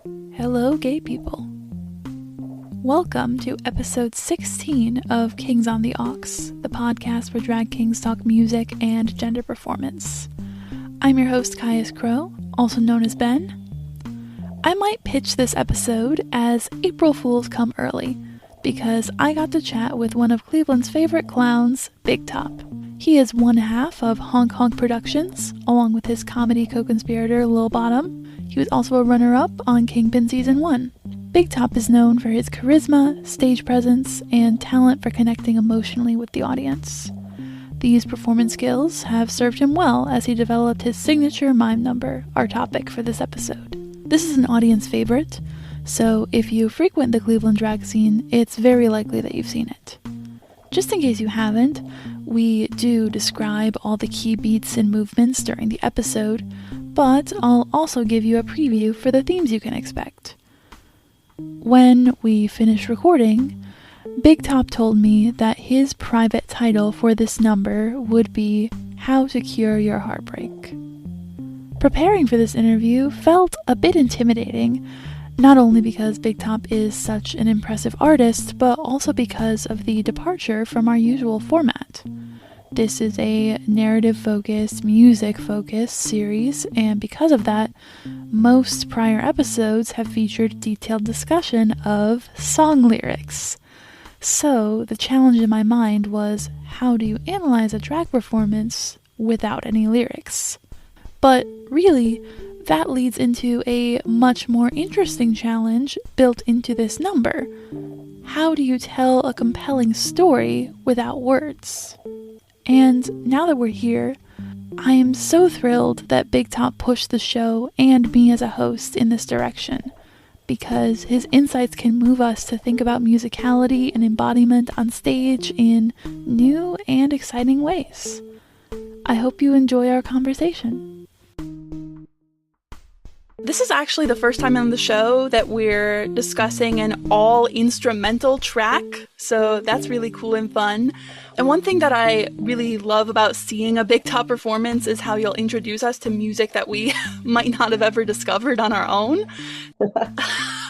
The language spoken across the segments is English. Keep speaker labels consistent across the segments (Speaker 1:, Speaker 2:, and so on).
Speaker 1: Hello, gay people. Welcome to episode 16 of Kings on the Aux, the podcast where drag kings talk music and gender performance. I'm your host, Caius Crow, also known as Ben. I might pitch this episode as April Fools Come Early, because I got to chat with one of Cleveland's favorite clowns, Bigtop. He is one half of Honk Honk Productions, along with his comedy co-conspirator Lil Bottom. He was also a runner-up on Kingpin Season 1. Bigtop is known for his charisma, stage presence, and talent for connecting emotionally with the audience. These performance skills have served him well as he developed his signature mime number, our topic for this episode. This is an audience favorite, so if you frequent the Cleveland drag scene, it's very likely that you've seen it. Just in case you haven't, we do describe all the key beats and movements during the episode, but I'll also give you a preview for the themes you can expect. When we finished recording, Bigtop told me that his private title for this number would be How to Cure Your Heartbreak. Preparing for this interview felt a bit intimidating, not only because Bigtop is such an impressive artist, but also because of the departure from our usual format. This is a narrative-focused, music-focused series, and because of that, most prior episodes have featured detailed discussion of song lyrics. So, the challenge in my mind was, how do you analyze a drag performance without any lyrics? But really, that leads into a much more interesting challenge built into this number. How do you tell a compelling story without words? And now that we're here, I am so thrilled that Bigtop pushed the show and me as a host in this direction, because his insights can move us to think about musicality and embodiment on stage in new and exciting ways. I hope you enjoy our conversation. This is actually the first time on the show that we're discussing an all-instrumental track, so that's really cool and fun. And one thing that I really love about seeing a Bigtop performance is how you'll introduce us to music that we might not have ever discovered on our own.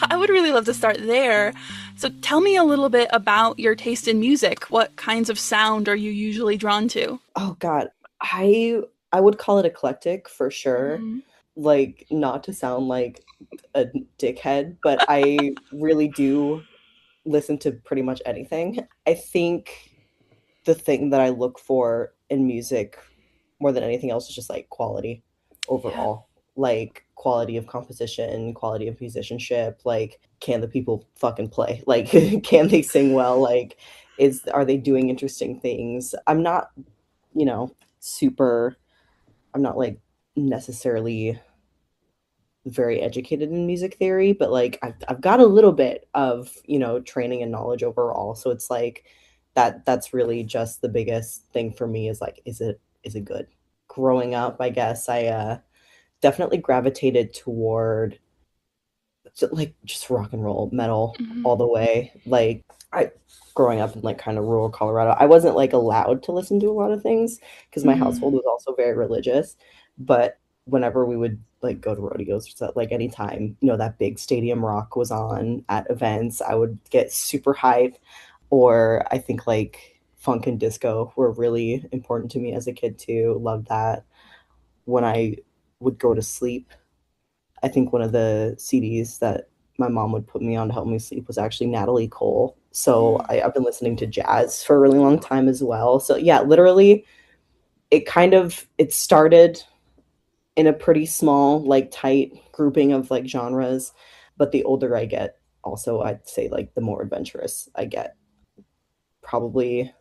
Speaker 1: I would really love to start there. So tell me a little bit about your taste in music. What kinds of sound are you usually drawn to?
Speaker 2: Oh God, I would call it eclectic for sure. Like, not to sound like a dickhead, but I really do listen to pretty much anything. I think the thing that I look for in music more than anything else is just like quality overall. Like quality of composition, quality of musicianship, like can the people fucking play? Like can they sing well? Like are they doing interesting things? I'm not, super I'm not like necessarily very educated in music theory, but like I've got a little bit of, training and knowledge overall. So it's like that's really just the biggest thing for me is like, is it good? Growing up, I guess I definitely gravitated toward like just rock and roll metal all the way. Like I growing up in like kind of rural Colorado, I wasn't like allowed to listen to a lot of things because my household was also very religious. But whenever we would like go to rodeos or so, like anytime, that big stadium rock was on at events, I would get super hyped. Or I think like funk and disco were really important to me as a kid too. Loved that. When I would go to sleep, I think one of the CDs that my mom would put me on to help me sleep was actually Natalie Cole. So I've been listening to jazz for a really long time as well. So yeah, literally it started in a pretty small, like tight grouping of like genres. But the older I get, also I'd say like the more adventurous I get. Probably,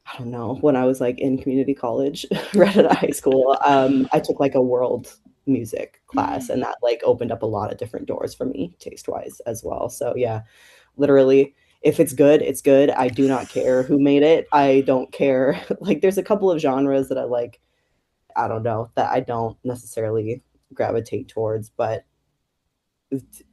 Speaker 2: I don't know, when I was like in community college, right out of high school, I took like a world music class, and that like opened up a lot of different doors for me taste wise as well. So yeah, literally, if it's good, it's good. I do not care who made it. I don't care. Like there's a couple of genres that I don't know, that I don't necessarily gravitate towards, but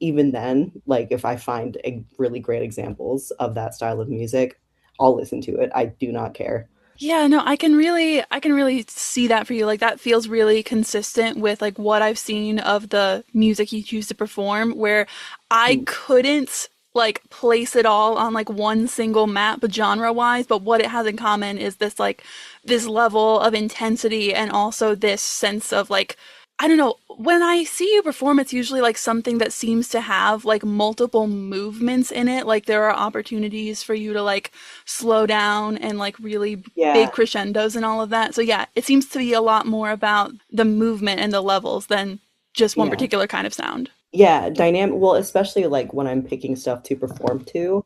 Speaker 2: even then, like if I find really great examples of that style of music, I'll listen to it. I do not care.
Speaker 1: Yeah, no, I can really see that for you. Like that feels really consistent with like what I've seen of the music you choose to perform, where I
Speaker 2: Mm,
Speaker 1: couldn't like place it all on like one single map genre wise, but what it has in common is this like this level of intensity and also this sense of like I don't know, when I see you perform, it's usually like something that seems to have like multiple movements in it. Like there are opportunities for you to like slow down and like really big
Speaker 2: yeah,
Speaker 1: crescendos and all of that. So yeah, it seems to be a lot more about the movement and the levels than just one
Speaker 2: yeah.
Speaker 1: particular kind of sound.
Speaker 2: Yeah, dynamic. Well, especially like when I'm picking stuff to perform to,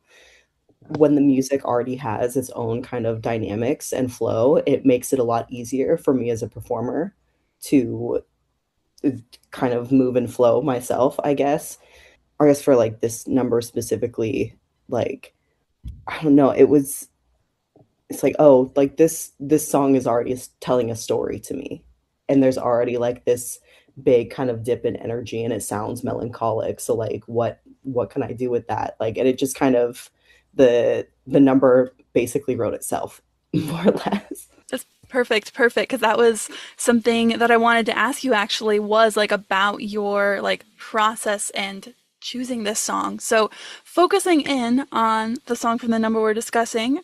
Speaker 2: when the music already has its own kind of dynamics and flow, it makes it a lot easier for me as a performer to kind of move and flow myself, I guess. I guess for like this number specifically, like I don't know, it's like, oh, like this song is already telling a story to me. And there's already like this big kind of dip in energy and it sounds melancholic. So like what can I do with that? Like and it just kind of the number basically wrote itself, more or less.
Speaker 1: That's perfect, perfect. Because that was something that I wanted to ask you actually was like about your like process and choosing this song. So focusing in on the song from the number we're discussing,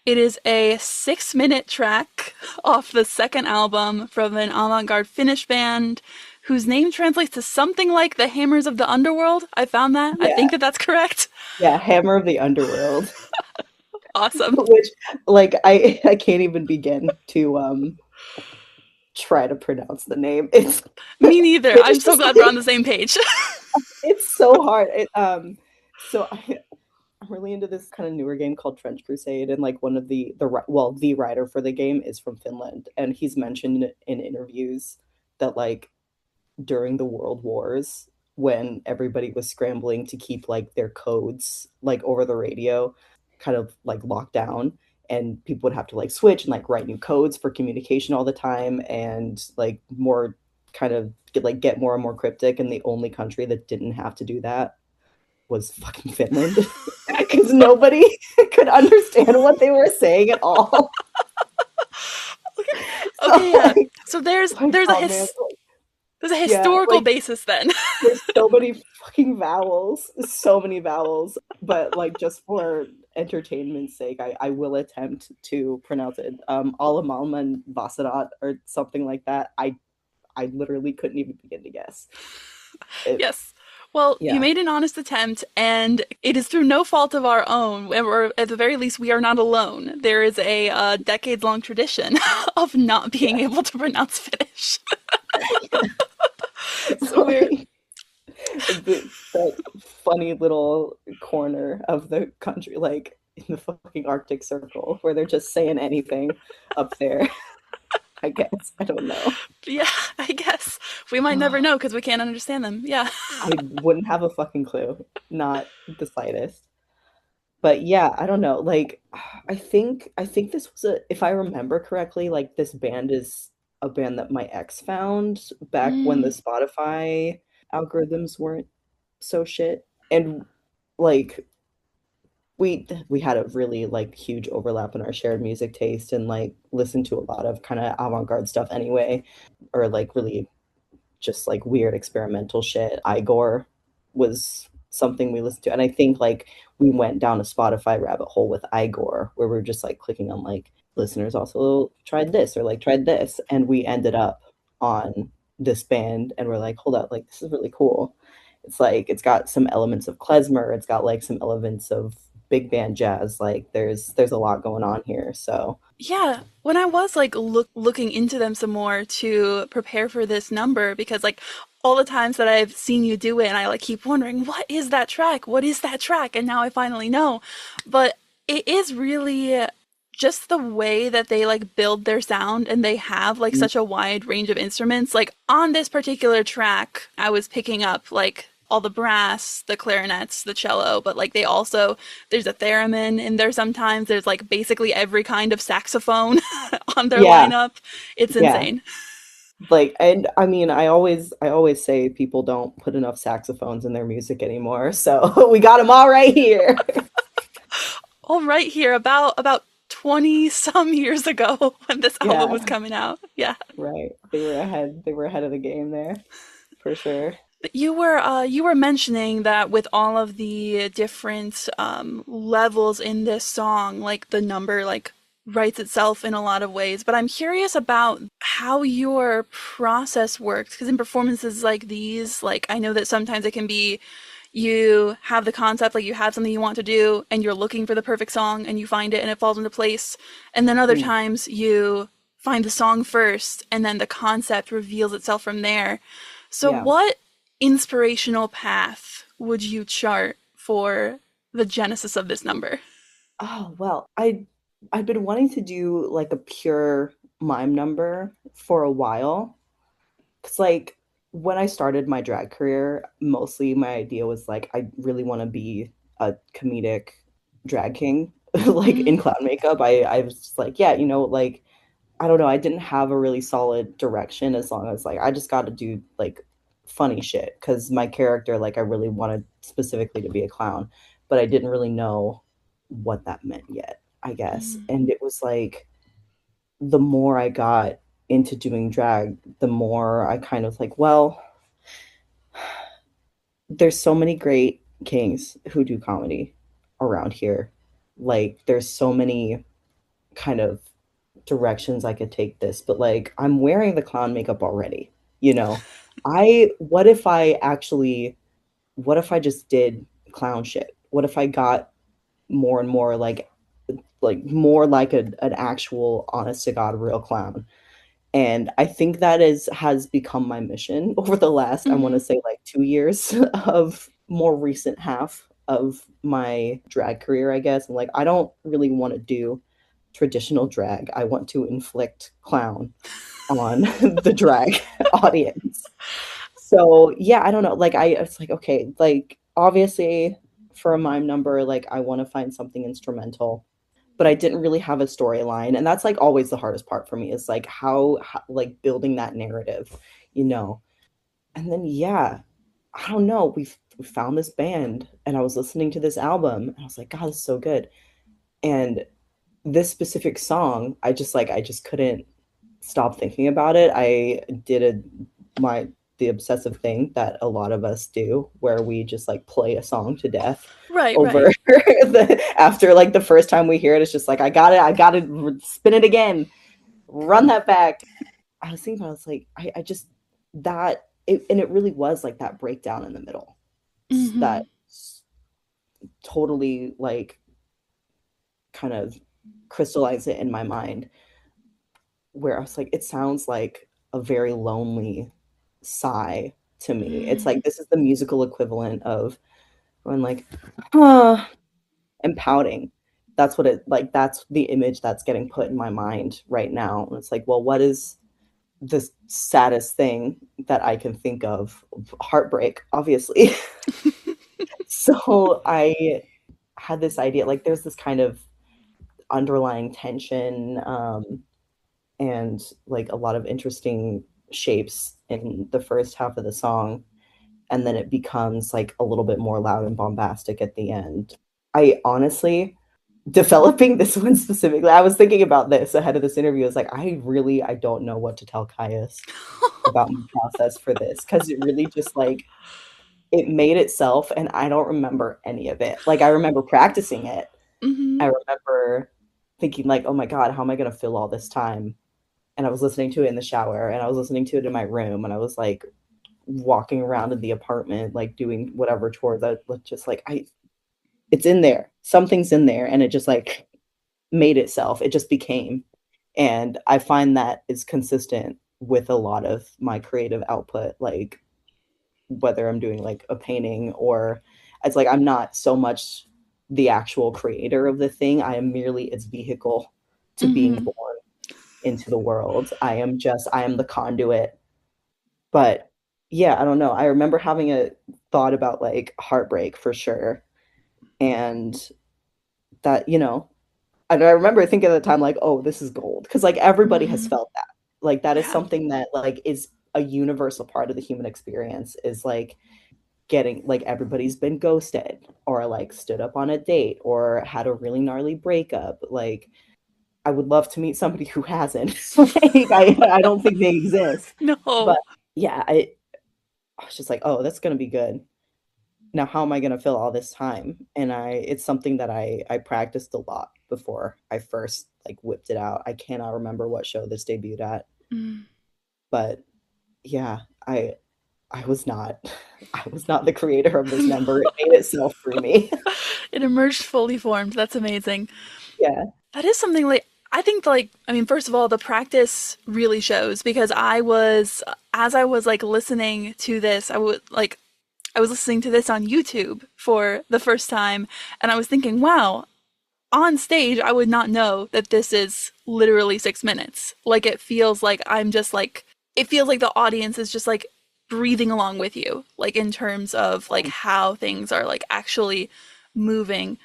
Speaker 1: it is a 6 minute track off the second album from an avant-garde Finnish band whose name translates to something like the Hammers of the Underworld. I found that. I
Speaker 2: Yeah.
Speaker 1: think that that's correct.
Speaker 2: Yeah, Hammer of the Underworld.
Speaker 1: Awesome.
Speaker 2: Which like I can't even begin to try to pronounce the name. It's
Speaker 1: Me neither. I'm
Speaker 2: it's
Speaker 1: so
Speaker 2: just
Speaker 1: glad we're on the same page.
Speaker 2: it's so hard. So I'm really into this kind of newer game called Trench Crusade, and like one of the writer for the game is from Finland, and he's mentioned in interviews that like during the World Wars, when everybody was scrambling to keep like their codes like over the radio, kind of like locked down, and people would have to like switch and like write new codes for communication all the time, and like more kind of get more and more cryptic. And the only country that didn't have to do that was fucking Finland, because nobody could understand what they were saying at all. So
Speaker 1: Okay, yeah.
Speaker 2: like,
Speaker 1: So there's
Speaker 2: like
Speaker 1: there's a
Speaker 2: oh man,
Speaker 1: his there's a
Speaker 2: yeah,
Speaker 1: historical
Speaker 2: like
Speaker 1: basis then.
Speaker 2: there's so many fucking vowels, so many vowels. But like just for entertainment's sake, I will attempt to pronounce it. Alamaailman Vasarat or something like that. I literally couldn't even begin to guess. It
Speaker 1: Yes. Well, you
Speaker 2: yeah.
Speaker 1: made an honest attempt, and it is through no fault of our own, or at the very least, we are not alone. There is a decades-long tradition of not being
Speaker 2: Yeah.
Speaker 1: able to pronounce Finnish.
Speaker 2: It's
Speaker 1: So we're
Speaker 2: like that funny little corner of the country, like in the fucking Arctic Circle, where they're just saying anything up there. I guess. I don't know.
Speaker 1: yeah, I guess we might never know because we can't understand them. Yeah.
Speaker 2: I wouldn't have a fucking clue. Not the slightest. But yeah, I don't know. Like I think this was a if I remember correctly, like this band is a band that my ex found back when the
Speaker 1: Mm.
Speaker 2: Spotify algorithms weren't so shit. And like we had a really like huge overlap in our shared music taste and like listened to a lot of kind of avant-garde stuff anyway, or like really just like weird experimental shit. Igor was something we listened to. And I think like we went down a Spotify rabbit hole with Igor where we are just like clicking on like listeners also tried this or like tried this. And we ended up on this band and we're like, hold up, like this is really cool. It's like it's got some elements of klezmer, it's got like some elements of big band jazz. Like there's a lot going on here. So
Speaker 1: Yeah, when I was like looking into them some more to prepare for this number, because like all the times that I've seen you do it, and I like keep wondering, what is that track? What is that track? And now I finally know. But it is really just the way that they like build their sound and they have like such a wide range of instruments. Like on this particular track, I was picking up like all the brass, the clarinets, the cello, but like they also there's a theremin in there sometimes. There's like basically every kind of saxophone on their
Speaker 2: yeah,
Speaker 1: lineup. It's
Speaker 2: yeah.
Speaker 1: insane.
Speaker 2: Like, and I mean, I always say people don't put enough saxophones in their music anymore. So we got them all right here.
Speaker 1: All right here about 20 some years ago when this album
Speaker 2: Yeah,
Speaker 1: was coming out. Yeah.
Speaker 2: right. They were ahead of the game there, for sure.
Speaker 1: You were mentioning that with all of the different levels in this song, like the number like writes itself in a lot of ways. But I'm curious about how your process works because in performances like these, like I know that sometimes it can be you have the concept, like you have something you want to do, and you're looking for the perfect song, and you find it, and it falls into place. And then other
Speaker 2: Mm,
Speaker 1: times you find the song first, and then the concept reveals itself from there. So,
Speaker 2: yeah.
Speaker 1: what inspirational path would you chart for the genesis of this number?
Speaker 2: Oh, well, I've been wanting to do like a pure mime number for a while. Cause like when I started my drag career, mostly my idea was like I really want to be a comedic drag king, like
Speaker 1: Mm-hmm.
Speaker 2: in clown makeup. I was just like, yeah, like I don't know, I didn't have a really solid direction as long as like I just got to do like funny shit because my character, like I really wanted specifically to be a clown, but I didn't really know what that meant yet, I guess. And it was like the more I got into doing drag, the more I kind of like, well, there's so many great kings who do comedy around here. Like there's so many kind of directions I could take this, but like I'm wearing the clown makeup already, you know. I what if I just did clown shit? What if I got more and more like more like an actual honest to God real clown? And I think that is has become my mission over the last, I want
Speaker 1: Mm-hmm.
Speaker 2: to say like 2 years of more recent half of my drag career, I guess. And like I don't really want to do traditional drag. I want to inflict clown on the drag audience. So yeah, I don't know. Like it's like, okay, like obviously for a mime number, like I want to find something instrumental, but I didn't really have a storyline. And that's like always the hardest part for me is like how like building that narrative, you know. And then yeah, I don't know. We found this band and I was listening to this album and I was like, God, this is so good. And this specific song, I just couldn't stop thinking about it. I did my the obsessive thing that a lot of us do, where we just like play a song to death
Speaker 1: Right,
Speaker 2: over
Speaker 1: right.
Speaker 2: after like the first time we hear it. It's just like I got to spin it again, run that back. I was thinking, I was like, I just that it, and it really was like that breakdown in the middle
Speaker 1: Mm-hmm.
Speaker 2: that totally like kind of crystallized it in my mind where I was like, it sounds like a very lonely sigh to me. It's
Speaker 1: Mm-hmm.
Speaker 2: like this is the musical equivalent of going like, huh, and pouting. That's what it like. That's the image that's getting put in my mind right now. And it's like, well, what is the saddest thing that I can think of? Heartbreak, obviously. So I had this idea, like, there's this kind of underlying tension and like a lot of interesting shapes in the first half of the song, and then it becomes like a little bit more loud and bombastic at the end. I honestly, developing this one specifically, I was thinking about this ahead of this interview. I was like, I don't know what to tell Caius about my process for this because it really just like it made itself and I don't remember any of it. Like I remember practicing it.
Speaker 1: Mm-hmm.
Speaker 2: I remember thinking like, oh my God, how am I gonna fill all this time? And I was listening to it in the shower and I was listening to it in my room and I was like walking around in the apartment, like doing whatever chores. I was just like, it's in there. Something's in there. And it just like made itself. It just became. And I find that is consistent with a lot of my creative output, like whether I'm doing like a painting or it's like I'm not so much the actual creator of the thing. I am merely its vehicle to being
Speaker 1: Mm-hmm.
Speaker 2: born into the world. I am the conduit. But yeah, I don't know. I remember having a thought about like heartbreak for sure. And that, and I remember thinking at the time, like, oh, this is gold. Cause like everybody has
Speaker 1: Mm-hmm.
Speaker 2: felt that. Like that is
Speaker 1: Yeah.
Speaker 2: something that like is a universal part of the human experience is like getting like everybody's been ghosted or like stood up on a date or had a really gnarly breakup. Like I would love to meet somebody who hasn't. Like, I don't think they exist. But
Speaker 1: No.
Speaker 2: yeah, I was just like, oh, that's gonna be good. Now how am I gonna fill all this time? And it's something that I practiced a lot before I first like whipped it out. I cannot remember what show this debuted at,
Speaker 1: Mm.
Speaker 2: but yeah, I was not I was not the creator of this
Speaker 1: No.
Speaker 2: number. It made itself through me.
Speaker 1: It emerged fully formed. That's amazing.
Speaker 2: Yeah.
Speaker 1: That is something like I think like I mean first of all the practice really shows because I was as I was like listening to this I was listening to this on YouTube for the first time and I was thinking wow on stage I would not know that this is literally 6 minutes. Like it feels like I'm just like it feels like the audience is just like breathing along with you like in terms of like how things are like actually moving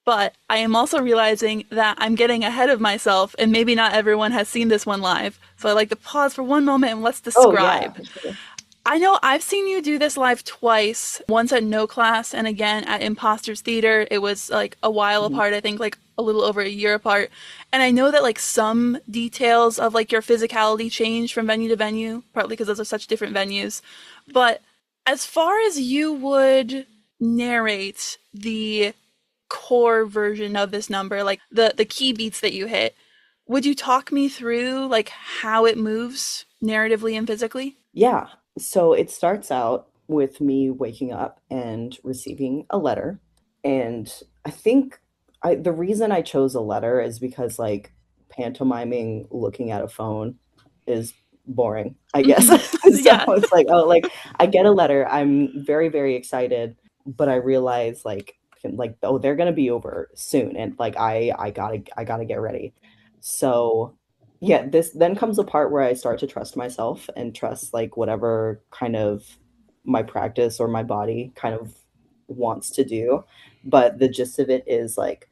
Speaker 1: but I am also realizing that I'm getting ahead of myself, and maybe not everyone has seen this one live. So I like to pause for one moment and let's
Speaker 2: Oh yeah,
Speaker 1: describe.
Speaker 2: for sure.
Speaker 1: I know I've seen you do this live twice, once at No Class and again at Imposters Theater. It was like a while
Speaker 2: Mhm.
Speaker 1: apart, I think like a little over a year apart. And I know that like some details of like your physicality change from venue to venue, partly because those are such different venues. But as far as you would narrate the core version of this number, like the key beats that you hit, would you talk me through like how it moves narratively and physically?
Speaker 2: Yeah. So it starts out with me waking up and receiving a letter. And I think the reason I chose a letter is because like pantomiming looking at a phone is boring, I guess.
Speaker 1: Hmm.
Speaker 2: So
Speaker 1: Yeah.
Speaker 2: it's like, oh, like I get a letter, I'm very, very excited, but I realize like oh, they're gonna be over soon. And like I gotta get ready. So yeah, this then comes a part where I start to trust myself and trust like whatever kind of my practice or my body kind of wants to do. But the gist of it is like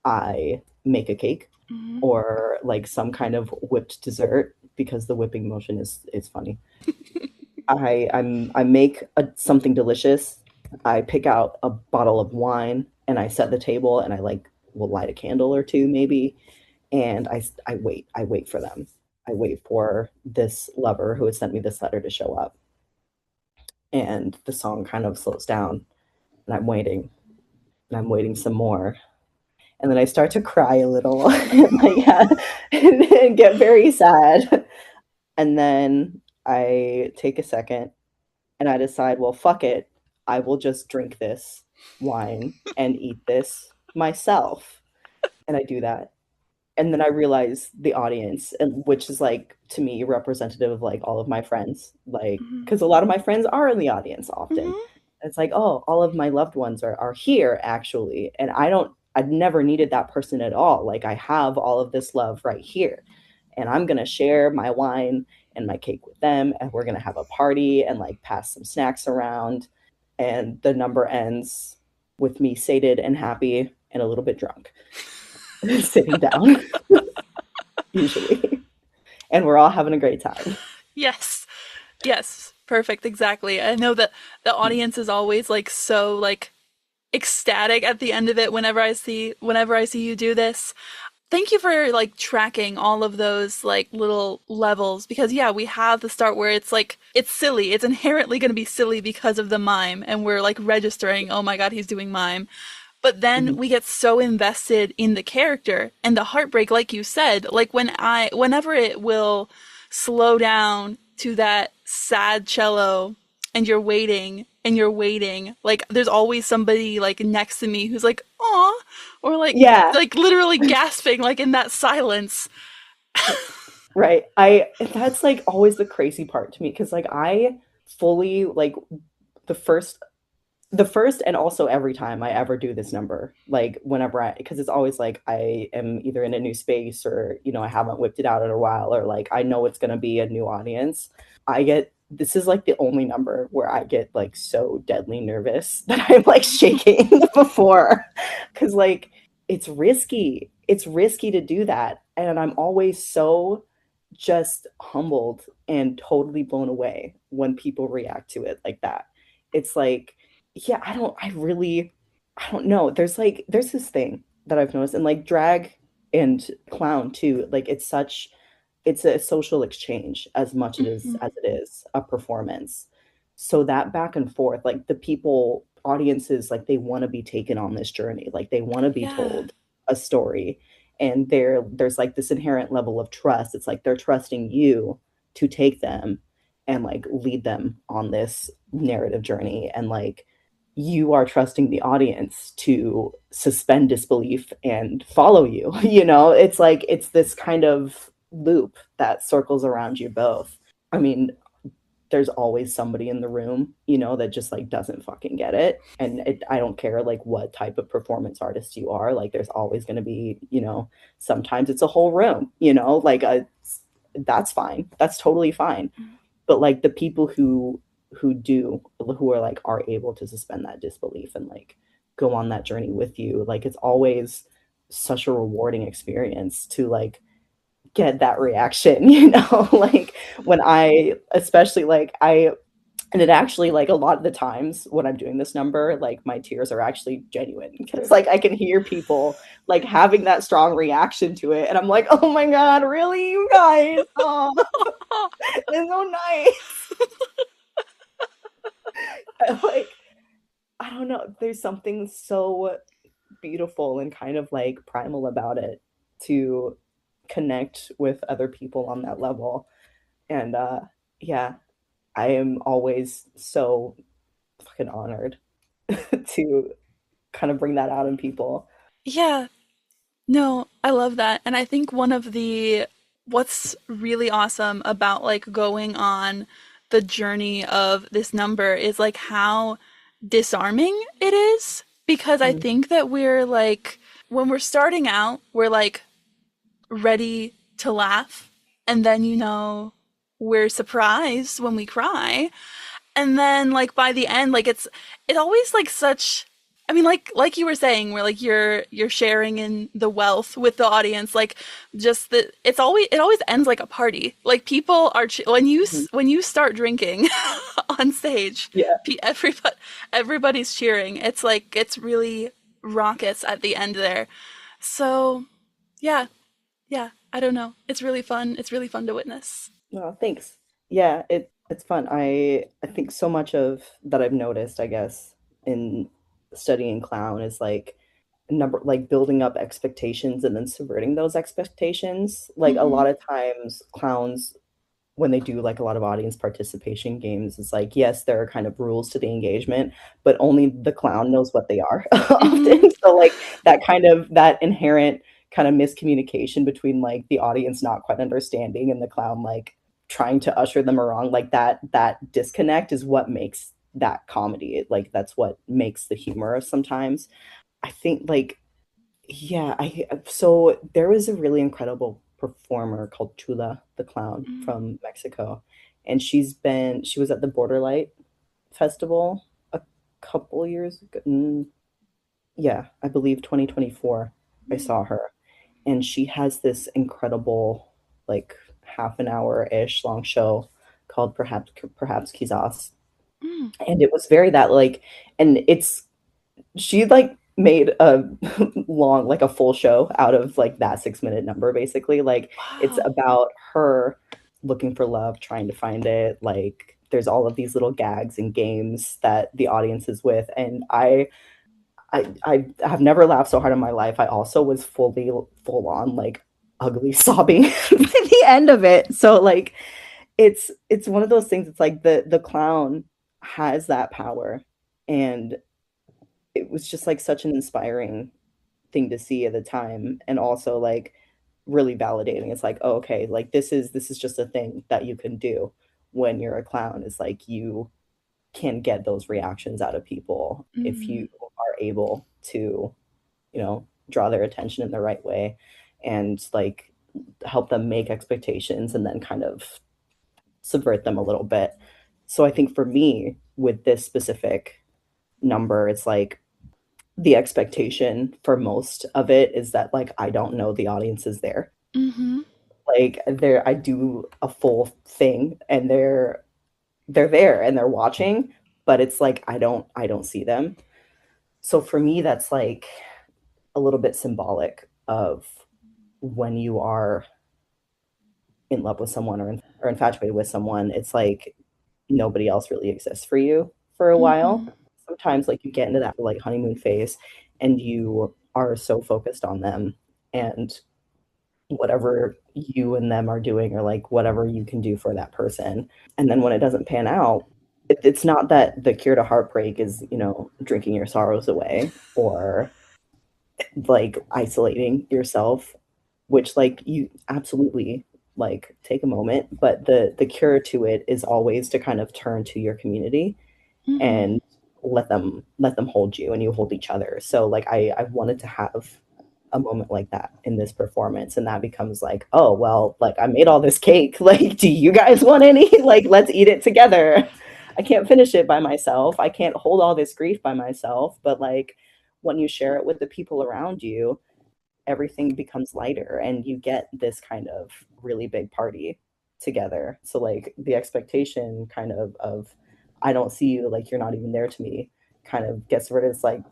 Speaker 2: I make a cake
Speaker 1: Hmm.
Speaker 2: or like some kind of whipped dessert because the whipping motion is funny. I make something delicious. I pick out a bottle of wine and I set the table and I like will light a candle or two maybe and I wait for them. I wait for this lover who has sent me this letter to show up. And the song kind of slows down and I'm waiting some more. And then I start to cry a little and like yeah, and get very sad. And then I take a second and I decide, well, fuck it. I will just drink this wine and eat this myself. And I do that. And then I realize the audience, and which is like to me representative of like all of my friends, like
Speaker 1: Hmm.
Speaker 2: because a lot of my friends are in the audience often.
Speaker 1: Hmm.
Speaker 2: It's like, oh, all of my loved ones are here actually, and I've never needed that person at all. Like I have all of this love right here, and I'm gonna share my wine and my cake with them, and we're gonna have a party and like pass some snacks around, and the number ends with me sated and happy and a little bit drunk, sitting down usually. And we're all having a great time.
Speaker 1: Yes. Yes. Perfect. Exactly. I know that the audience is always like so like ecstatic at the end of it whenever I see you do this. Thank you for like tracking all of those like little levels because yeah, we have the start where it's like it's silly. It's inherently going to be silly because of the mime and we're like registering, "Oh my god, he's doing mime." But then
Speaker 2: Mhm.
Speaker 1: we get so invested in the character and the heartbreak like you said, like whenever it will slow down to that sad cello and you're waiting like there's always somebody like next to me who's like "Aw," or
Speaker 2: Yeah,
Speaker 1: like literally gasping like in that silence.
Speaker 2: right. I That's like always the crazy part to me because like I fully like the first the first and also every time I ever do this number, like whenever I because it's always like I am either in a new space or I haven't whipped it out in a while or like I know it's gonna be a new audience. I get this is like the only number where I get like so deadly nervous that I'm like shaking before because like it's risky. It's risky to do that. And I'm always so just humbled and totally blown away when people react to it like that. It's like, yeah, I don't know. There's this thing that I've noticed in like drag. and clown too. Like it's a social exchange as much as it is a performance. So that back and forth, like the people, audiences, like they want to be taken on this journey, like they want to be
Speaker 1: Yeah.
Speaker 2: told a story, and there's like this inherent level of trust. It's like they're trusting you to take them and like lead them on this narrative journey, and like you are trusting the audience to suspend disbelief and follow you. You know, it's like it's this kind of loop that circles around you both. I mean, there's always somebody in the room, you know, that just like doesn't fucking get it. And I don't care like what type of performance artist you are, like there's always going to be, you know, sometimes it's a whole room, you know, like that's fine. That's totally fine. But like the people who are like are able to suspend that disbelief and like go on that journey with you, like it's always such a rewarding experience to like get that reaction, you know. Like when I especially like I and it actually like a lot of the times when I'm doing this number, like my tears are actually genuine because like I can hear people like having that strong reaction to it, and I'm like, oh my god, really, you guys? Oh, it's so nice. Like I don't know, there's something so beautiful and kind of like primal about it to connect with other people on that level. And yeah, I am always so fucking honored to kind of bring that out in people.
Speaker 1: Yeah. No, I love that. And I think one of the what's really awesome about like going on the journey of this number is like how disarming it is, because I
Speaker 2: Mm,
Speaker 1: think that we're like when we're starting out, we're like ready to laugh, and then we're surprised when we cry, and then like by the end, like it's always like such, I mean, like you were saying, where like you're sharing in the wealth with the audience, like just that it always ends like a party. Like people are
Speaker 2: mhm.
Speaker 1: when you start drinking on stage,
Speaker 2: Yeah.
Speaker 1: everybody's cheering. It's like it's really rockets at the end there. So yeah, yeah, I don't know. It's really fun. It's really fun to witness.
Speaker 2: Well, thanks. Yeah, it's fun. I think so much of that I've noticed, I guess, in studying clown is like number like building up expectations and then subverting those expectations. Like a
Speaker 1: Mm-hmm.
Speaker 2: lot of times clowns when they do like a lot of audience participation games, it's like yes, there are kind of rules to the engagement, but only the clown knows what they are
Speaker 1: Mm-hmm.
Speaker 2: often. So like that inherent kind of miscommunication between like the audience not quite understanding and the clown like trying to usher them around, like that disconnect is what makes that comedy. Like that's what makes the humor sometimes. I think like yeah, I so there was a really incredible performer called Chula the Clown from Mexico, and she was at the Borderlight Festival a couple years ago. Yeah, I believe 2024. I saw her, and she has this incredible like half an hour-ish long show called Perhaps Quizás,
Speaker 1: Mm-hmm.
Speaker 2: and it was very that like, and it's she like made a long like a full show out of like that 6 minute number basically. Like it's
Speaker 1: Wow.
Speaker 2: about her looking for love, trying to find it. Like there's all of these little gags and games that the audience is with, and I have never laughed so hard in my life. I also was full on like ugly sobbing at the end of it. So like it's one of those things. It's like the clown has that power, and it was just like such an inspiring thing to see at the time, and also like really validating. It's like, oh, okay, like this is just a thing that you can do when you're a clown. Is like you can get those reactions out of people if
Speaker 1: Mm-hmm.
Speaker 2: you are able to, you know, draw their attention in the right way and like help them make expectations and then kind of subvert them a little bit. So I think for me with this specific number, it's like the expectation for most of it is that like I don't know the audience is there.
Speaker 1: Mm-hmm.
Speaker 2: Like there I do a full thing and they're there and they're watching, but it's like I don't see them. So for me that's like a little bit symbolic of when you are in love with someone or infatuated with someone, it's like nobody else really exists for you for a while. Sometimes like you get into that like honeymoon phase and you are so focused on them and whatever you and them are doing or like whatever you can do for that person. And then when it doesn't pan out, it's not that the cure to heartbreak is, drinking your sorrows away or like isolating yourself, which like you absolutely like take a moment, but the cure to it is always to kind of turn to your community and let them hold you and you hold each other. So like I wanted to have a moment like that in this performance, and that becomes like, oh well, like I made all this cake, like do you guys want any? Like let's eat it together. I can't finish it by myself, I can't hold all this grief by myself, but like when you share it with the people around you, everything becomes lighter and you get this kind of really big party together. So like the expectation kind of I don't see you, like you're not even there to me, kind of gets rid of. It's like,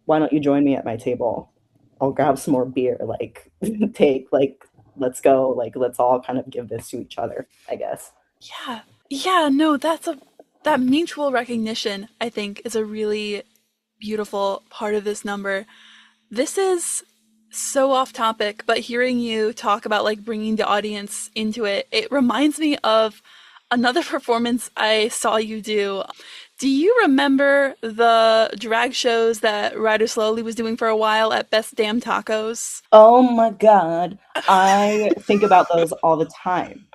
Speaker 2: why don't you join me at my table? I'll grab some more beer, like take like let's go, like let's all kind of give this to each other, I guess.
Speaker 1: Yeah. Yeah, no, that mutual recognition, I think, is a really beautiful part of this number. This is so off topic, but hearing you talk about like bringing the audience into it, it reminds me of another performance I saw you do. Do you remember the drag shows that Ryder Slowly was doing for a while at Best Damn Tacos?
Speaker 2: Oh my god, I think about those all the time.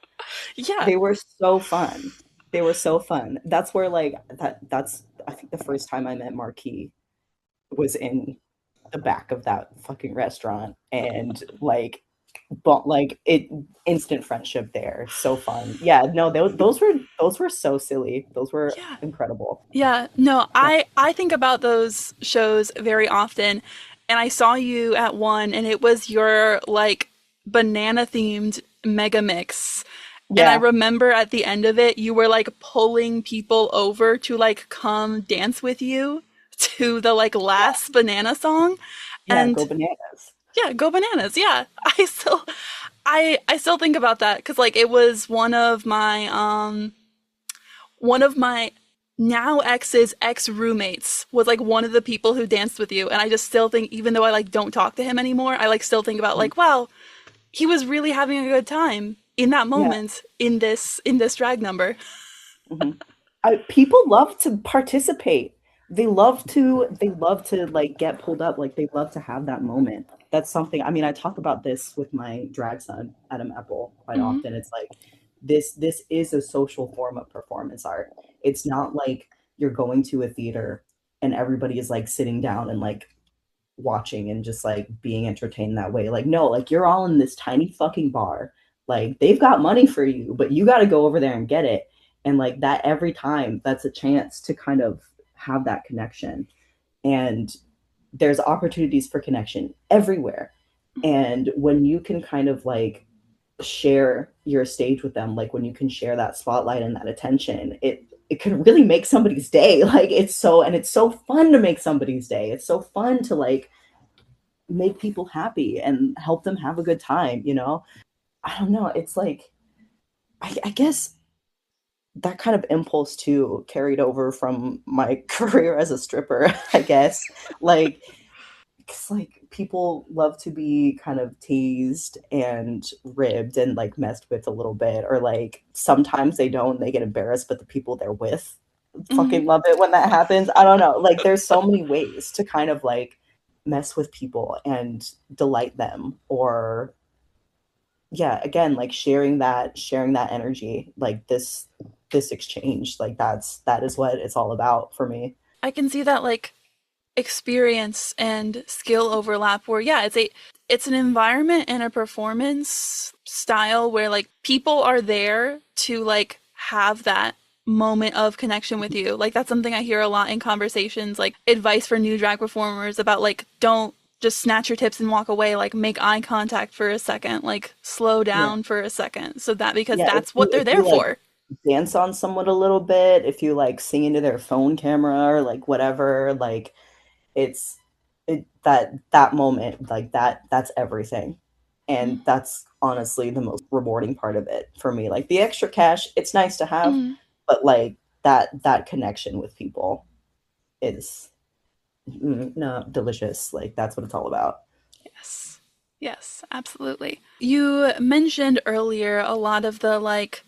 Speaker 1: Yeah.
Speaker 2: They were so fun. They were so fun. That's where like that's I think the first time I met Marquis was in the back of that fucking restaurant, and like but like it instant friendship there. So fun. Yeah, no, those were so silly. Those were
Speaker 1: Yeah.
Speaker 2: incredible.
Speaker 1: Yeah, no, I think about those shows very often, and I saw you at one, and it was your like banana themed mega mix. And I
Speaker 2: Yeah,
Speaker 1: remember at the end of it, you were like pulling people over to like come dance with you to the like
Speaker 2: yeah,
Speaker 1: last banana song.
Speaker 2: yeah, go
Speaker 1: And
Speaker 2: bananas.
Speaker 1: yeah, go bananas. Yeah. I still think about that because like it was one of my now ex's ex roommates was like one of the people who danced with you, and I just still think, even though I like don't talk to him anymore, I like still think about
Speaker 2: Mhm.
Speaker 1: like, wow, he was really having a good time in that
Speaker 2: Yeah.
Speaker 1: moment in this drag number.
Speaker 2: Mhm. People love to participate. They love to like get pulled up. Like they love to have that moment. That's something. I mean, I talk about this with my drag son, Adam Apple, quite often. It's like this is a social form of performance art. It's not like you're going to a theater and everybody is like sitting down and like watching and just like being entertained that way. Like, no, like you're all in this tiny fucking bar. Like they've got money for you, but you got to go over there and get it. And like that every time, that's a chance to kind of have that connection. And there's opportunities for connection everywhere. And when you can kind of like share your stage with them, like when you can share that spotlight and that attention, it can really make somebody's day. Like it's so fun to make somebody's day. It's so fun to like make people happy and help them have a good time. I don't know. It's like I guess that kind of impulse too carried over from my career as a stripper, I guess. Like it's like people love to be kind of teased and ribbed and like messed with a little bit, or like sometimes they don't, they get embarrassed, but the people they're with fucking love it when that happens. I don't know. Like there's so many ways to kind of like mess with people and delight them, or yeah, again, like sharing that energy, like this exchange, like that is what it's all about for me.
Speaker 1: I can see that like experience and skill overlap where yeah, it's an environment and a performance style where like people are there to like have that moment of connection with you. Like that's something I hear a lot in conversations, like advice for new drag performers about like don't just snatch your tips and walk away, like make eye contact for a second, like slow
Speaker 2: Yeah.
Speaker 1: down for a second. So that because
Speaker 2: Yeah,
Speaker 1: that's what they're
Speaker 2: if you
Speaker 1: there
Speaker 2: like
Speaker 1: for.
Speaker 2: dance on someone a little bit, if you like sing into their phone camera or like whatever, like it's that moment, like that's everything. And that's honestly the most rewarding part of it for me. Like the extra cash, it's nice to have, but like that connection with people is no delicious. Like that's what it's all about.
Speaker 1: Yes. Yes, absolutely. You mentioned earlier a lot of the like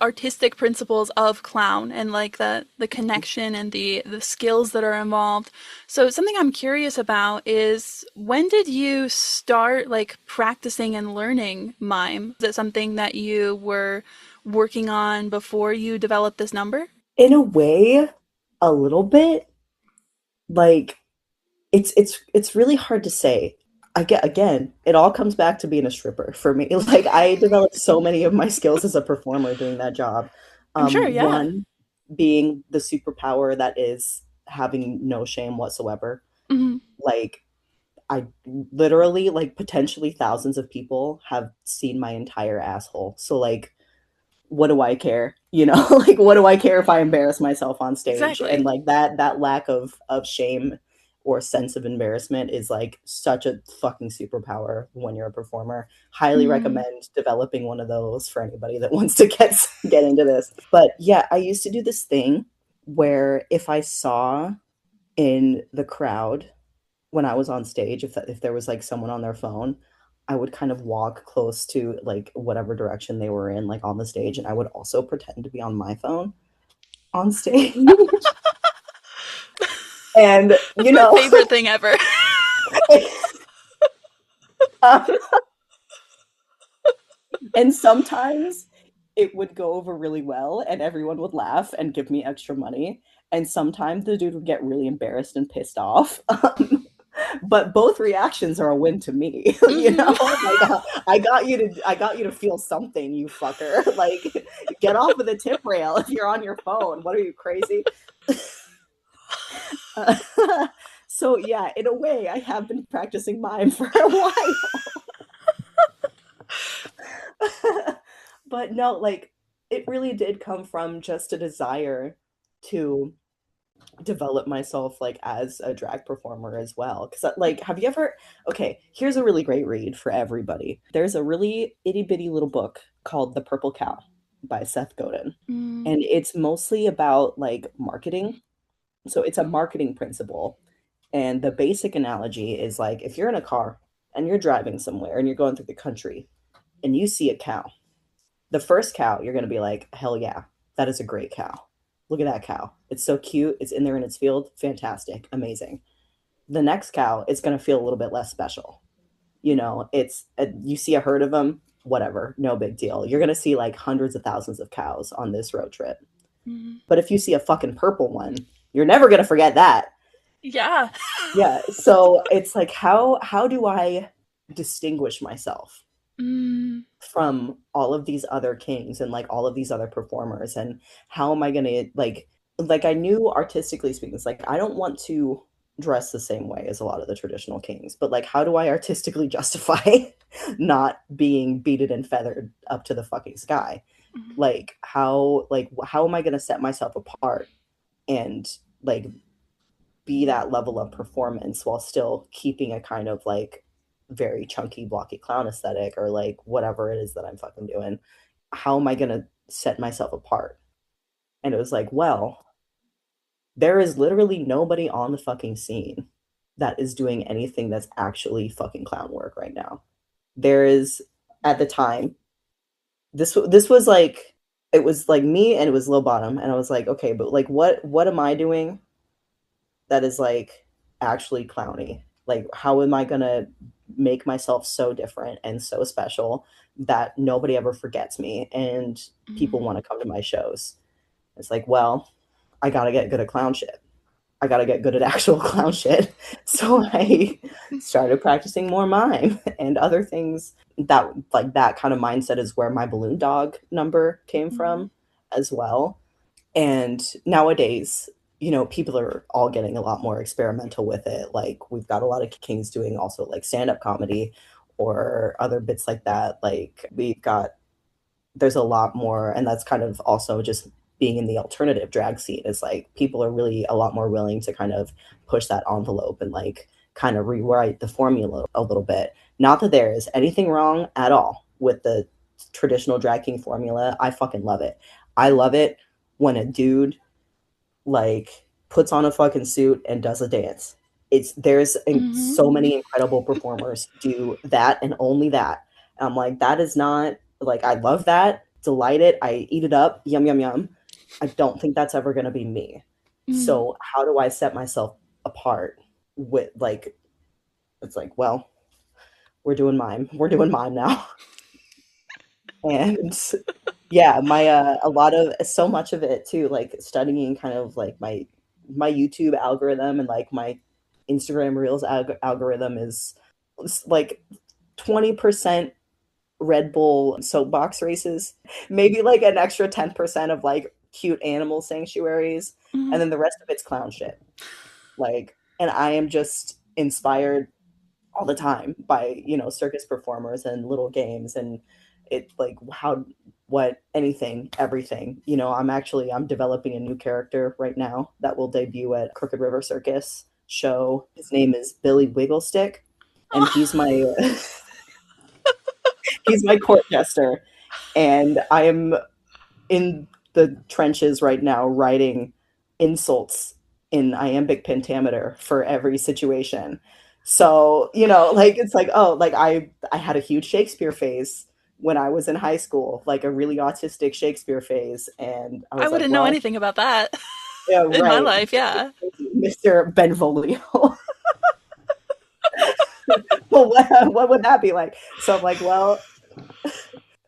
Speaker 1: artistic principles of clown and like the connection and the skills that are involved. So something I'm curious about is when did you start like practicing and learning mime? Is it something that you were working on before you developed this number?
Speaker 2: In a way, a little bit. Like it's really hard to say. I get again, it all comes back to being a stripper for me. Like I developed so many of my skills as a performer doing that job.
Speaker 1: I'm sure, yeah.
Speaker 2: One being the superpower that is having no shame whatsoever.
Speaker 1: Hmm.
Speaker 2: Like I literally like potentially thousands of people have seen my entire asshole. So like what do I care? You know, like what do I care if I embarrass myself on stage? And
Speaker 1: Exactly.
Speaker 2: like that lack of shame or sense of embarrassment is like such a fucking superpower when you're a performer. Highly
Speaker 1: Mm.
Speaker 2: recommend developing one of those for anybody that wants to get into this. But yeah, I used to do this thing where if I saw in the crowd when I was on stage, if there was like someone on their phone, I would kind of walk close to like whatever direction they were in, like on the stage, and I would also pretend to be on my phone on stage. And
Speaker 1: That's
Speaker 2: you
Speaker 1: my
Speaker 2: know,
Speaker 1: favorite thing ever.
Speaker 2: um, and sometimes it would go over really well, and everyone would laugh and give me extra money. And sometimes the dude would get really embarrassed and pissed off. But both reactions are a win to me. You
Speaker 1: Hmm.
Speaker 2: know, like I got you to feel something, you fucker. Like get off of the tip rail if you're on your phone. What are you, crazy? uh, so yeah, in a way I have been practicing mime for a while. But no, like it really did come from just a desire to develop myself like as a drag performer as well, because like have you ever, okay, here's a really great read for everybody. There's a really itty bitty little book called The Purple Cow by Seth Godin,
Speaker 1: Mm.
Speaker 2: and it's mostly about like marketing. So it's a marketing principle, and the basic analogy is like if you're in a car and you're driving somewhere and you're going through the country and you see a cow, the first cow, you're going to be like, hell yeah, that is a great cow. Look at that cow. It's so cute. It's in there in its field. Fantastic. Amazing. The next cow, it's going to feel a little bit less special. You know, you see a herd of them, whatever, no big deal. You're going to see like hundreds of thousands of cows on this road trip.
Speaker 1: Mm.
Speaker 2: But if you see a fucking purple one, you're never going to forget that.
Speaker 1: Yeah.
Speaker 2: Yeah. So it's like, how do I distinguish myself
Speaker 1: Mm.
Speaker 2: from all of these other kings and like all of these other performers, and how am I going to like I knew artistically speaking, it's like I don't want to dress the same way as a lot of the traditional kings, but like how do I artistically justify not being beaded and feathered up to the fucking sky?
Speaker 1: Mm.
Speaker 2: Like how am I going to set myself apart and like be that level of performance while still keeping a kind of like very chunky, blocky clown aesthetic, or like whatever it is that I'm fucking doing. How am I gonna set myself apart? And it was like, well, there is literally nobody on the fucking scene that is doing anything that's actually fucking clown work right now. There is, at the time, this was like, it was like me and it was Low Bottom, and I was like, okay, but like what am I doing that is like actually clowny? Like, how am I gonna make myself so different and so special that nobody ever forgets me and people
Speaker 1: Mm.
Speaker 2: want to come to my shows? It's like, well, I gotta get good at clown shit. I gotta get good at actual clown shit. So I started practicing more mime and other things. That like that kind of mindset is where my balloon dog number came
Speaker 1: Mm.
Speaker 2: from as well. And nowadays, you know, people are all getting a lot more experimental with it. Like we've got a lot of kings doing also like stand-up comedy or other bits like that. Like we've got, there's a lot more, and that's kind of also just being in the alternative drag scene is like people are really a lot more willing to kind of push that envelope and like kind of rewrite the formula a little bit. Not that there is anything wrong at all with the traditional drag king formula. I fucking love it. I love it when a dude like puts on a fucking suit and does a dance. There's so many incredible performers do that and only that. I'm like, that is not like, I love that, delight it, I eat it up, yum yum yum. I don't think that's ever going to be me. So how do I set myself apart with like, it's like, well, we're doing mime now. And yeah, my so much of it too, like studying kind of like my YouTube algorithm and like my Instagram Reels algorithm is like 20% Red Bull soapbox races, maybe like an extra 10% of like cute animal sanctuaries, and then the rest of it's clown shit. Like, and I am just inspired all the time by, you know, circus performers and little games and it like everything. You know, I'm developing a new character right now that will debut at Crooked River Circus show. His name is Billy Wigglestick, and he's my he's my court jester, and I am in the trenches right now writing insults in iambic pentameter for every situation. So, you know, like it's like, oh, like I had a huge Shakespeare phase when I was in high school, like a really autistic Shakespeare phase. And I was like,
Speaker 1: wouldn't know
Speaker 2: well,
Speaker 1: anything about that
Speaker 2: yeah,
Speaker 1: in my
Speaker 2: right.
Speaker 1: life. Yeah.
Speaker 2: Mr. Benvolio. Well, what would that be like? So I'm like, well,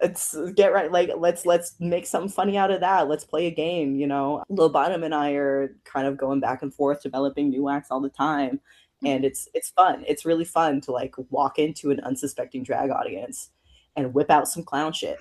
Speaker 2: let's get right, like let's make something funny out of that. Let's play a game, you know. Lil Bottom and I are kind of going back and forth developing new acts all the time, and it's fun. It's really fun to like walk into an unsuspecting drag audience and whip out some clown shit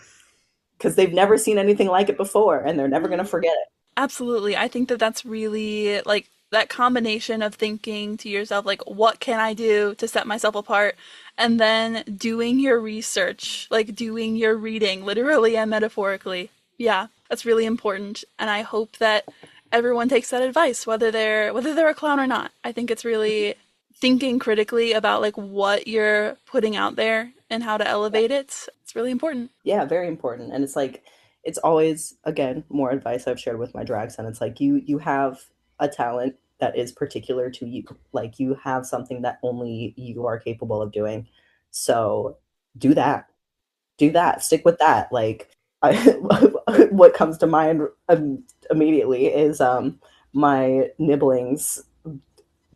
Speaker 2: because they've never seen anything like it before and they're never going to forget it.
Speaker 1: Absolutely. I think that that's really like that combination of thinking to yourself, like, what can I do to set myself apart? And then doing your research, like doing your reading, literally and metaphorically. Yeah, that's really important. And I hope that everyone takes that advice, whether they're a clown or not. I think it's really thinking critically about like what you're putting out there and how to elevate it. It's really important.
Speaker 2: Yeah, very important. And it's like it's always, again, more advice I've shared with my drag son. It's like you have a talent that is particular to you. Like you have something that only you are capable of doing. So do that. Do that. Stick with that. Like I, what comes to mind immediately is my Nibblings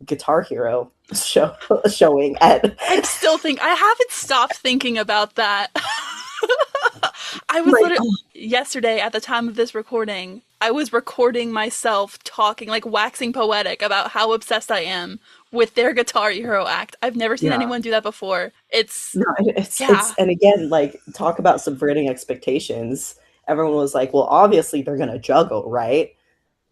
Speaker 2: Guitar Hero showing at
Speaker 1: I haven't stopped thinking about that. I was
Speaker 2: like,
Speaker 1: literally yesterday at the time of this recording, I was recording myself talking, like waxing poetic about how obsessed I am with their Guitar Hero act. I've never seen
Speaker 2: yeah.
Speaker 1: anyone do that before. It's
Speaker 2: No, it's
Speaker 1: yeah.
Speaker 2: and again, like talk about subverting expectations. Everyone was like, well, obviously they're gonna juggle, right?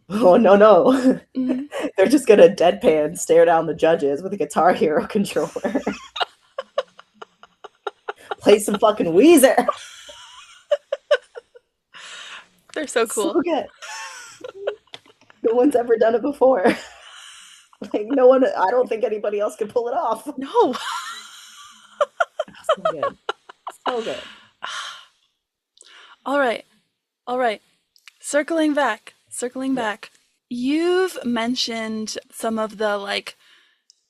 Speaker 2: Oh no.
Speaker 1: Mm.
Speaker 2: They're just gonna deadpan stare down the judges with a Guitar Hero controller. Play some fucking Weezer.
Speaker 1: They're so
Speaker 2: So
Speaker 1: cool.
Speaker 2: good. No one's ever done it before. Like no one, I don't think anybody else could pull it off.
Speaker 1: No.
Speaker 2: So good. So good.
Speaker 1: All right. All right. Circling back. You've mentioned some of the like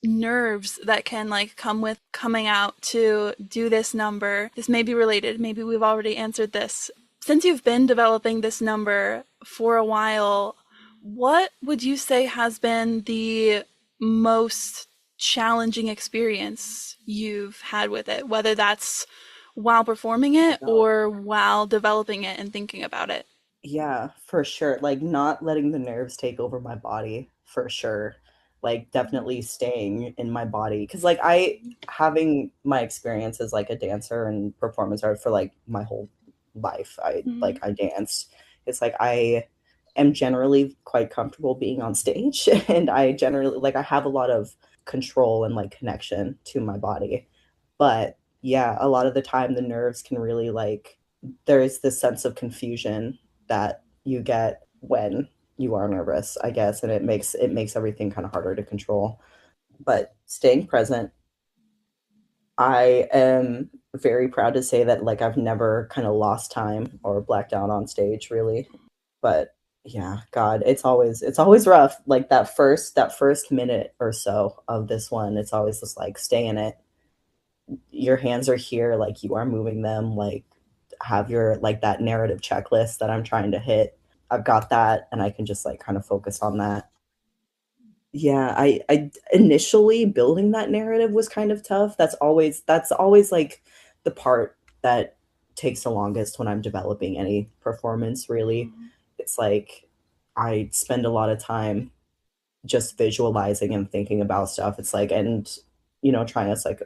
Speaker 1: nerves that can like come with coming out to do this number. This may be related. Maybe we've already answered this. Since you've been developing this number for a while, what would you say has been the most challenging experience you've had with it? Whether that's while performing it or while developing it and thinking about it?
Speaker 2: Yeah, for sure. Like not letting the nerves take over my body, for sure. Like definitely staying in my body. Cause like having my experience as like a dancer and performance art for like my whole life. I danced. It's like I am generally quite comfortable being on stage and I generally like I have a lot of control and like connection to my body. But yeah, a lot of the time the nerves can really like there is this sense of confusion that you get when you are nervous, I guess, and it makes everything kind of harder to control. but staying present. I am very proud to say that like I've never kind of lost time or blacked out on stage really. But yeah, God, it's always rough. Like that first minute or so of this one, it's always just like stay in it. Your hands are here, like you are moving them, like have your like that narrative checklist that I'm trying to hit. I've got that and I can just like kind of focus on that. Yeah, I initially building that narrative was kind of tough. That's always like the part that takes the longest when I'm developing any performance, really. It's like I spend a lot of time just visualizing and thinking about stuff. It's like, and trying to, it's like,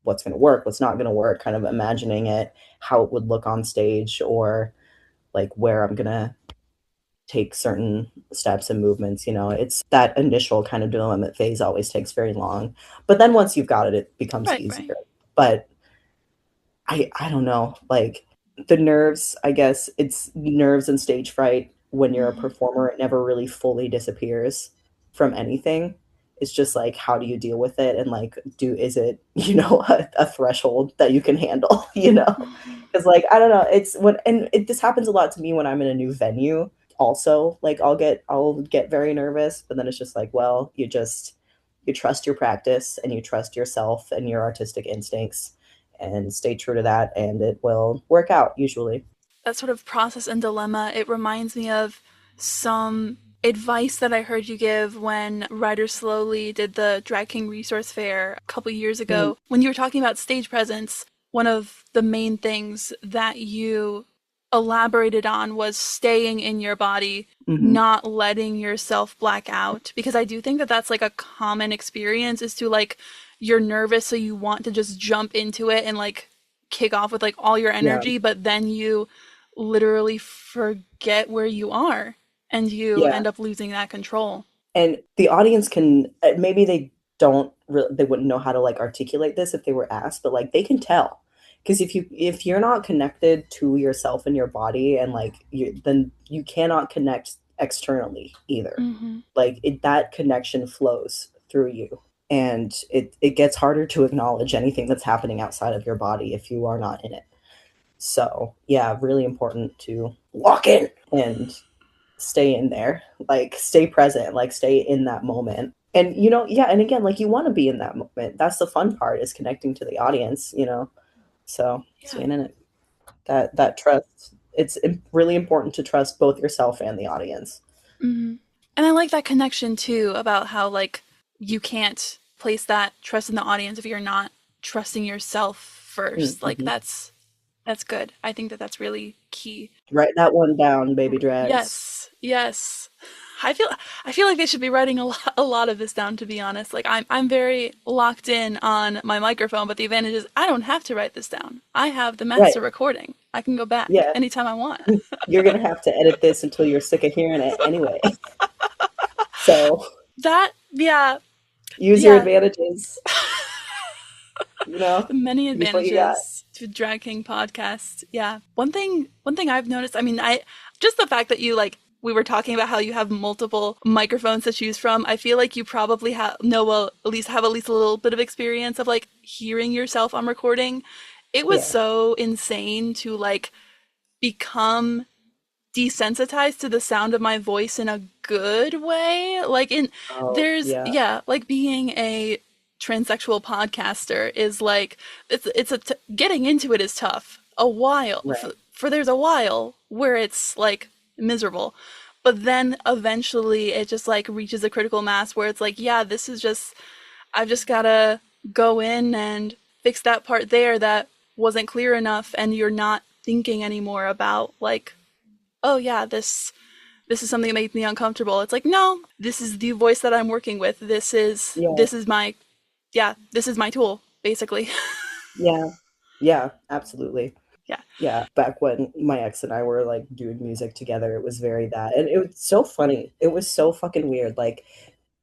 Speaker 2: what's going to work, what's not going to work, kind of imagining it, how it would look on stage, or like where I'm going to take certain steps and movements. It's that initial kind of development phase always takes very long. But then once you've got it, it becomes easier.
Speaker 1: Right.
Speaker 2: But I don't know, like the nerves, I guess it's nerves and stage fright when you're a performer, it never really fully disappears from anything. It's just like how do you deal with it and like is it, a threshold that you can handle, Because like I don't know, it's when and this happens a lot to me when I'm in a new venue also. Like I'll get very nervous, but then it's just like, well, you trust your practice and you trust yourself and your artistic instincts and stay true to that and it will work out usually.
Speaker 1: That sort of process and dilemma, it reminds me of some advice that I heard you give when Ryder Slowly did the Drag King Resource Fair a couple years ago.
Speaker 2: Mhm.
Speaker 1: When you were talking about stage presence, one of the main things that you elaborated on was staying in your body, not letting yourself black out. Because I do think that that's like a common experience is to like, you're nervous, so you want to just jump into it and like kick off with like all your
Speaker 2: Yeah.
Speaker 1: energy, but then you literally forget where you are and you
Speaker 2: Yeah.
Speaker 1: end up losing that control.
Speaker 2: And the audience can maybe they wouldn't know how to like articulate this if they were asked, but like they can tell. Because if you're not connected to yourself and your body and like then you cannot connect externally either. Like that connection flows through you and it gets harder to acknowledge anything that's happening outside of your body if you are not in it. So yeah, really important to lock in and stay in there, like stay present, like stay in that moment. And yeah, and again, like you want to be in that moment. That's the fun part, is connecting to the audience. So staying in it. That trust. It's really important to trust both yourself and the audience.
Speaker 1: And I like that connection too about how like you can't place that trust in the audience if you're not trusting yourself first. Like
Speaker 2: Mm-hmm.
Speaker 1: that's good. I think that that's really key.
Speaker 2: Write that one down, baby drags.
Speaker 1: Yes. I feel like they should be writing a lot of this down, to be honest. Like I'm very locked in on my microphone, but the advantage is I don't have to write this down. I have the
Speaker 2: Right.
Speaker 1: master recording. I can go back
Speaker 2: Yeah.
Speaker 1: anytime I want.
Speaker 2: You're gonna have to edit this until you're sick of hearing it anyway. So
Speaker 1: Yeah,
Speaker 2: use your advantages.
Speaker 1: many
Speaker 2: Use what you got.
Speaker 1: advantages to Drag King podcast. Yeah. One thing I've noticed, I mean, I just the fact that you like we were talking about how you have multiple microphones to choose from. I feel like you probably at least have a little bit of experience of like hearing yourself on recording. It was
Speaker 2: Yeah.
Speaker 1: so insane to like become desensitized to the sound of my voice in a good way. Like
Speaker 2: Oh, yeah.
Speaker 1: like being a transsexual podcaster is like getting into it is tough. A while
Speaker 2: Right.
Speaker 1: for there's a while where it's like miserable. But then eventually it just like reaches a critical mass where it's like, yeah, this is just I've just got to go in and fix that part there that wasn't clear enough, and you're not thinking anymore about like, oh yeah, this is something that makes me uncomfortable. It's like, no, this is the voice that I'm working with.
Speaker 2: Yeah.
Speaker 1: This is my this is my tool, basically.
Speaker 2: Yeah. Yeah, absolutely.
Speaker 1: Yeah.
Speaker 2: Yeah, back when my ex and I were like doing music together, it was very that. And it was so funny. It was so fucking weird. Like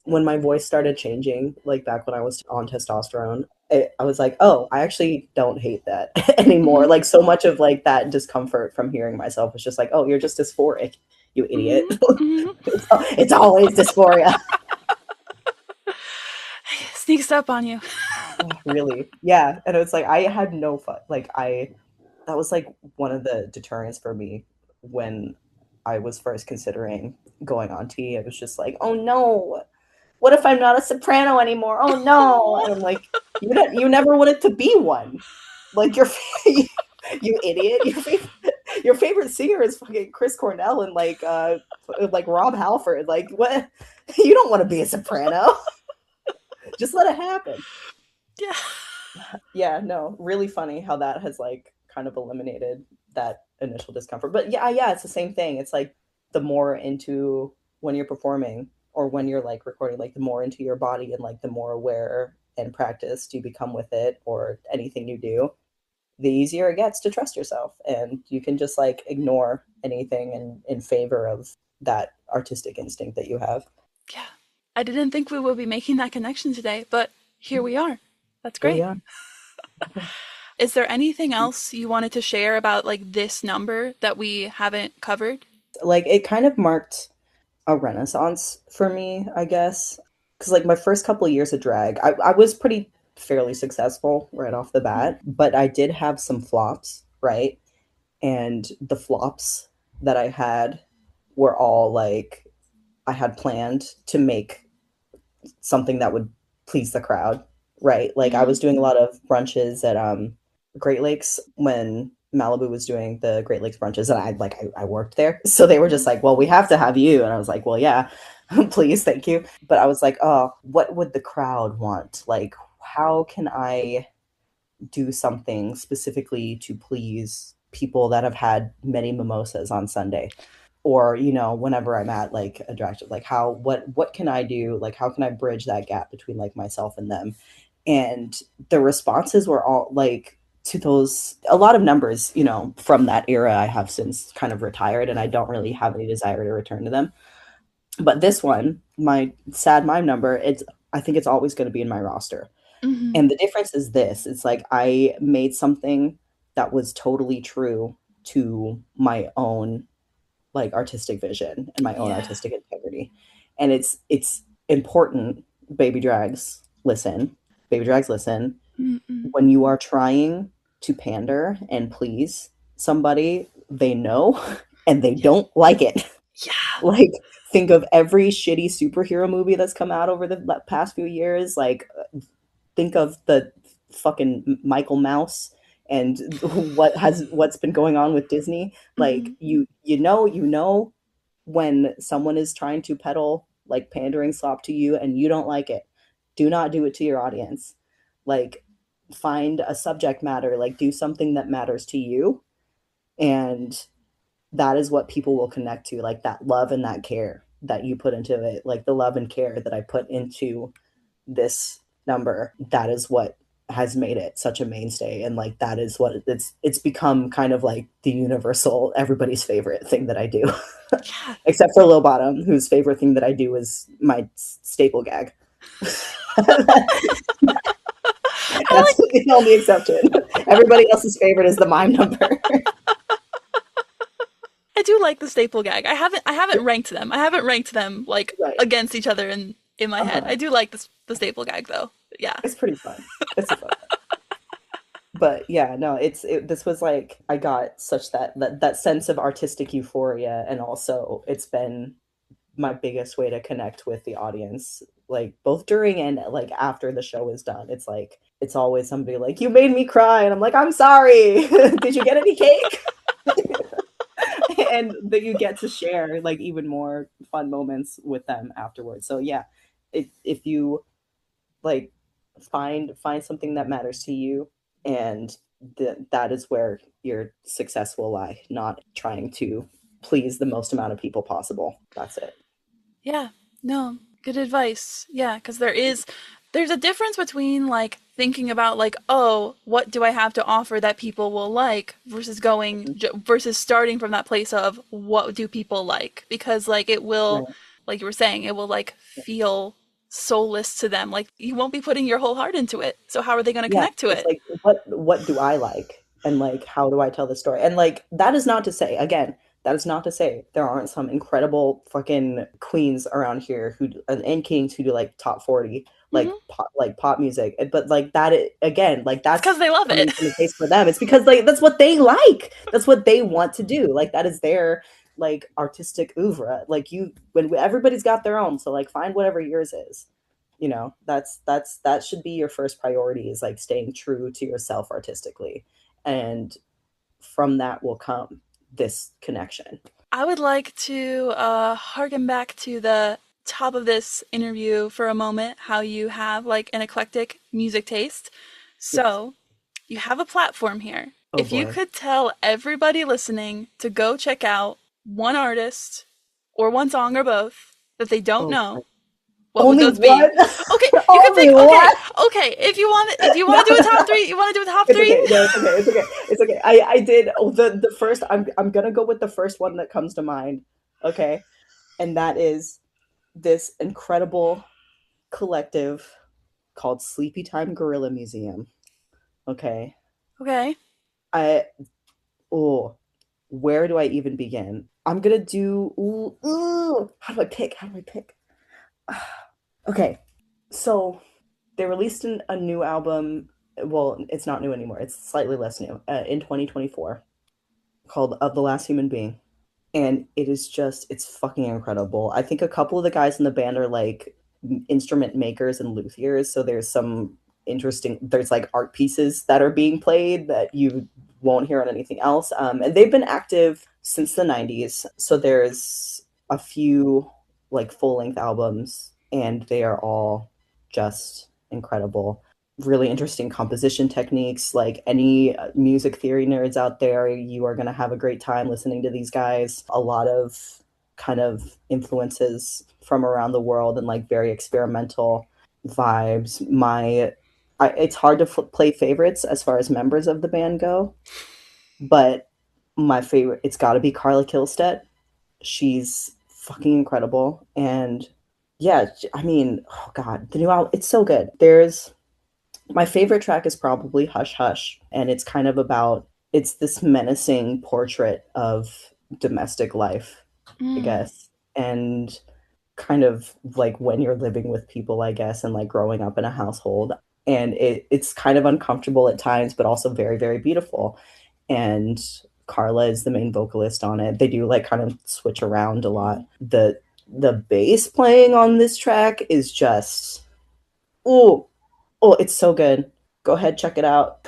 Speaker 2: when my voice started changing, like back when I was on testosterone, I was like, oh, I actually don't hate that anymore. Like so much of like that discomfort from hearing myself was just like, oh, you're just dysphoric, you idiot. It's always dysphoria.
Speaker 1: sneaks up on you.
Speaker 2: Oh, really? Yeah. And it's like I had no fun. Like that was like one of the deterrents for me when I was first considering going on T. It was just like, oh no, what if I'm not a soprano anymore? Oh no. And I'm like, you never wanted to be one. Like you idiot. Your favorite singer is fucking Chris Cornell and like Rob Halford. Like what? You don't want to be a soprano. Just let it happen.
Speaker 1: Yeah.
Speaker 2: Yeah, no, really funny how that has like kind of eliminated that initial discomfort. But yeah, it's the same thing. It's like the more into when you're performing or when you're like recording, like the more into your body and like the more aware and practiced you become with it or anything you do, the easier it gets to trust yourself. And you can just like ignore anything in favor of that artistic instinct that you have.
Speaker 1: Yeah. I didn't think we would be making that connection today, but here we are. That's
Speaker 2: Here we
Speaker 1: great.
Speaker 2: are.
Speaker 1: Is there anything else you wanted to share about like this number that we haven't covered?
Speaker 2: Like it kind of marked a renaissance for me, I guess. Because like my first couple of years of drag, I was pretty fairly successful right off the bat, but I did have some flops, right? And the flops that I had were all like I had planned to make something that would please the crowd, right? Like I was doing a lot of brunches at Great Lakes when Malibu was doing the Great Lakes brunches, and I worked there, so they were just like, "Well, we have to have you," and I was like, "Well, yeah, please, thank you." But I was like, "Oh, what would the crowd want? Like, how can I do something specifically to please people that have had many mimosas on Sunday?" Or whenever I'm at like a drag show, like what can I do, like how can I bridge that gap between like myself and them? And the responses were all like to those a lot of numbers from that era I have since kind of retired, and I don't really have any desire to return to them. But this one, my sad mime number, I think it's always going to be in my roster. And the difference is this: it's like I made something that was totally true to my own like artistic vision and my own
Speaker 1: Yeah.
Speaker 2: artistic integrity. And it's important, baby drags listen, when you are trying to pander and please somebody, they know and they don't like it.
Speaker 1: Yeah.
Speaker 2: Like think of every shitty superhero movie that's come out over the past few years. Like think of the fucking Michael Mouse and what's been going on with Disney. Like you know when someone is trying to peddle like pandering slop to you and you don't like it, do not do it to your audience. Like find a subject matter, like do something that matters to you, and that is what people will connect to, like that love and that care that you put into it, like the love and care that I put into this number. That is what has made it such a mainstay, and like that is what it's become kind of like the universal everybody's favorite thing that I do.
Speaker 1: Yeah.
Speaker 2: Except for Low Bottom, whose favorite thing that I do is my staple gag. That's the only exception. Everybody else's favorite is the mime number.
Speaker 1: I do like the staple gag. I haven't ranked them. I haven't ranked them like
Speaker 2: Right.
Speaker 1: against each other in my head. I do like the staple gag though. Yeah.
Speaker 2: It's pretty fun. It's a fun. But yeah, no, this was like I got such that sense of artistic euphoria, and also it's been my biggest way to connect with the audience, like both during and like after the show is done. It's like it's always somebody like, you made me cry, and I'm like, I'm sorry. Did you get any cake? And that you get to share like even more fun moments with them afterwards. So yeah, if you like find something that matters to you, and that is where your success will lie, not trying to please the most amount of people possible. That's it.
Speaker 1: Yeah. No. Good advice. Yeah, because there's a difference between like thinking about like, oh, what do I have to offer that people will like versus versus starting from that place of what do people like, because like it will,
Speaker 2: Right.
Speaker 1: like you were saying, it will like feel soulless to them. Like you won't be putting your whole heart into it. So how are they going to
Speaker 2: Yeah,
Speaker 1: connect to
Speaker 2: it's
Speaker 1: it?
Speaker 2: like what do I like, and like how do I tell the story? And like that is not to say, again, That is not to say there aren't some incredible fucking queens around here and kings who do like top 40, like pop music. But like that, again, like that's
Speaker 1: because they love
Speaker 2: coming
Speaker 1: it.
Speaker 2: from the taste for them. It's because like that's what they like. That's what they want to do. Like that is their like artistic oeuvre. Like when everybody's got their own, so like find whatever yours is. You know, that should be your first priority, is like staying true to yourself artistically, and from that will come this connection.
Speaker 1: I would like to harken back to the top of this interview for a moment, how you have like an eclectic music taste. So you have a platform here.
Speaker 2: Oh
Speaker 1: If you
Speaker 2: boy.
Speaker 1: could tell everybody listening to go check out one artist or one song or both that they don't
Speaker 2: Oh,
Speaker 1: know, what would
Speaker 2: only
Speaker 1: those be?
Speaker 2: one?
Speaker 1: Okay, you can
Speaker 2: Only
Speaker 1: pick.
Speaker 2: one?
Speaker 1: Okay. If you want
Speaker 2: No,
Speaker 1: to do a top three, you want to do a top
Speaker 2: it's
Speaker 1: three.
Speaker 2: okay. No, it's okay. It's okay. It's okay. I did the first. I'm gonna go with the first one that comes to mind. Okay, and that is this incredible collective called Sleepy Time Gorilla Museum. Okay,
Speaker 1: Okay.
Speaker 2: I oh, where do I even begin? I'm gonna do. How do I pick? How do I pick? Okay, so they released a new album. Well, it's not new anymore. It's slightly less new, in 2024, called "Of the Last Human Being," and it's fucking incredible. I think a couple of the guys in the band are like instrument makers and luthiers, so there's like art pieces that are being played that you won't hear on anything else. And they've been active since the 90s, so there's a few like full-length albums, and they are all just incredible. Really interesting composition techniques. Like any music theory nerds out there, you are going to have a great time listening to these guys. A lot of kind of influences from around the world and like very experimental vibes. It's hard to play favorites as far as members of the band go, but my favorite, it's got to be Carla Kihlstedt. She's fucking incredible. And yeah, I mean, oh God, the new album, it's so good. My favorite track is probably Hush Hush. And it's kind of it's this menacing portrait of domestic life, I guess. And kind of like when you're living with people, I guess, and like growing up in a household. And it's kind of uncomfortable at times, but also very, very beautiful. And Carla is the main vocalist on it. They do like kind of switch around a lot. The bass playing on this track is just oh it's so good. Go ahead, check it out.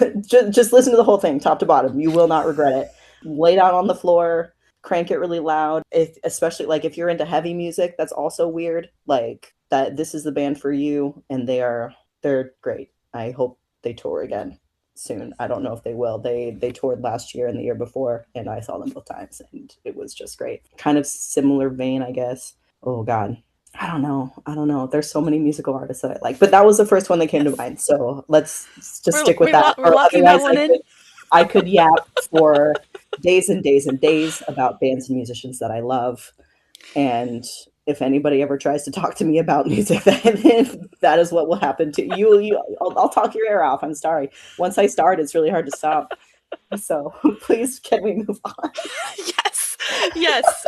Speaker 2: Just listen to the whole thing, top to bottom. You will not regret it. Lay down on the floor, crank it really loud. Especially like if you're into heavy music, that's also weird. Like that, this is the band for you, and they're great. I hope they tour again soon. I don't know if they will. They toured last year and the year before, and I saw them both times, and it was just great. Kind of similar vein, I guess. Oh God, I don't know. There's so many musical artists that I like, but that was the first one that came to mind. So let's just stick with that.
Speaker 1: We're
Speaker 2: Or
Speaker 1: locking that
Speaker 2: otherwise,
Speaker 1: one in.
Speaker 2: I could yap for days and days and days about bands and musicians that I love. And if anybody ever tries to talk to me about music, then that is what will happen to you. I'll talk your ear off. I'm sorry. Once I start, it's really hard to stop. So please, can we move on?
Speaker 1: Yes.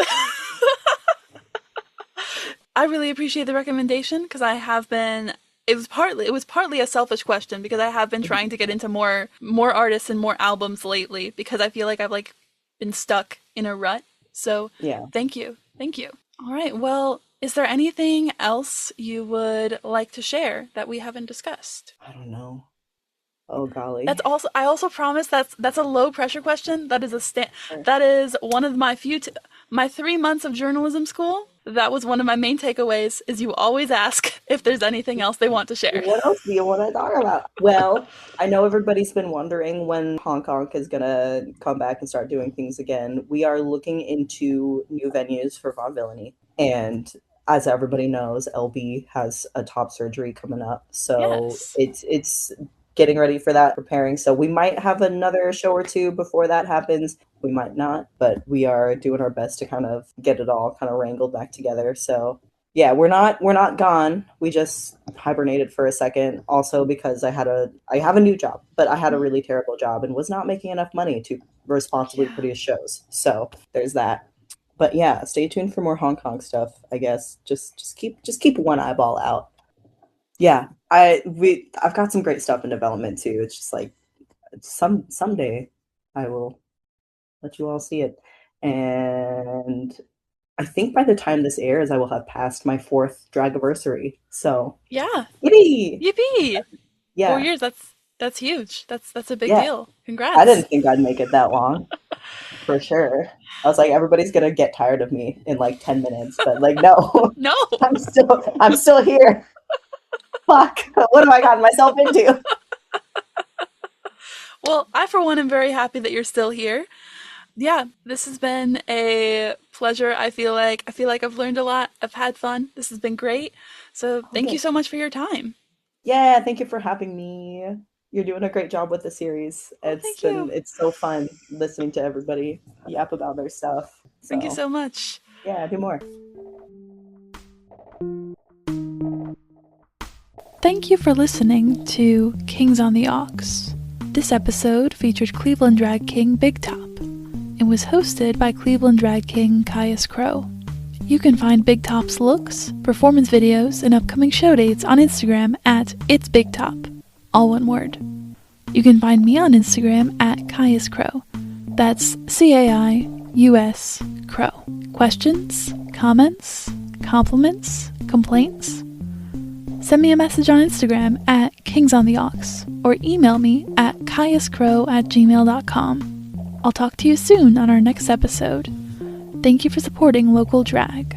Speaker 1: I really appreciate the recommendation because I have been. It was partly a selfish question because I have been trying to get into more artists and more albums lately because I feel like I've like been stuck in a rut. So
Speaker 2: Yeah.
Speaker 1: thank you. All right. Well, is there anything else you would like to share that we haven't discussed?
Speaker 2: I don't know. Oh golly.
Speaker 1: I also promise that's a low pressure question. That is
Speaker 2: Sure.
Speaker 1: that is one of my my 3 months of journalism school. That was one of my main takeaways is you always ask if there's anything else they want to share.
Speaker 2: What else do you want to talk about? Well, I know everybody's been wondering when Hong Kong is going to come back and start doing things again. We are looking into new venues for Vaudevilliany. And as everybody knows, LB has a top surgery coming up. So
Speaker 1: Yes.
Speaker 2: it's getting ready for that, preparing. So we might have another show or two before that happens. We might not, but we are doing our best to kind of get it all kind of wrangled back together. So yeah, we're not gone. We just hibernated for a second. Also because I have a new job, but I had a really terrible job and was not making enough money to responsibly produce shows. So there's that. But yeah, stay tuned for more Hong Kong stuff, I guess. Just keep one eyeball out. Yeah, I've got some great stuff in development too. It's just like someday I will let you all see it. And I think by the time this airs, I will have passed my 4th Dragiversary. So
Speaker 1: Yeah.
Speaker 2: yippee!
Speaker 1: Yippee! 4
Speaker 2: Yeah,
Speaker 1: years, that's huge. That's a big
Speaker 2: yeah.
Speaker 1: deal.
Speaker 2: I
Speaker 1: Congrats.
Speaker 2: didn't think I'd make it that long, for sure. I was like, everybody's gonna get tired of me in like 10 minutes, but like, no,
Speaker 1: No.
Speaker 2: I'm still here. Fuck, what have I gotten myself into?
Speaker 1: Well, I for one am very happy that you're still here. Yeah, this has been a pleasure. I feel like I've learned a lot. I've had fun. This has been great. So, thank you
Speaker 2: Okay.
Speaker 1: so much for your time.
Speaker 2: Yeah, thank you for having me. You're doing a great job with the series.
Speaker 1: Oh, thank you.
Speaker 2: It's so fun listening to everybody yap about their stuff.
Speaker 1: Thank you
Speaker 2: So
Speaker 1: so much.
Speaker 2: yeah, do more.
Speaker 1: Thank you for listening to Kings on the Aux. This episode featured Cleveland drag king Bigtop and was hosted by Cleveland drag king Caius Crow. You can find Bigtop's looks, performance videos, and upcoming show dates on Instagram at itsbigtop, all one word. You can find me on Instagram at Caius Crow. That's CAIUS Crow. Questions? Comments? Compliments? Complaints? Send me a message on Instagram at kingsontheaux or email me at caiuscrow@gmail.com. I'll talk to you soon on our next episode. Thank you for supporting local drag.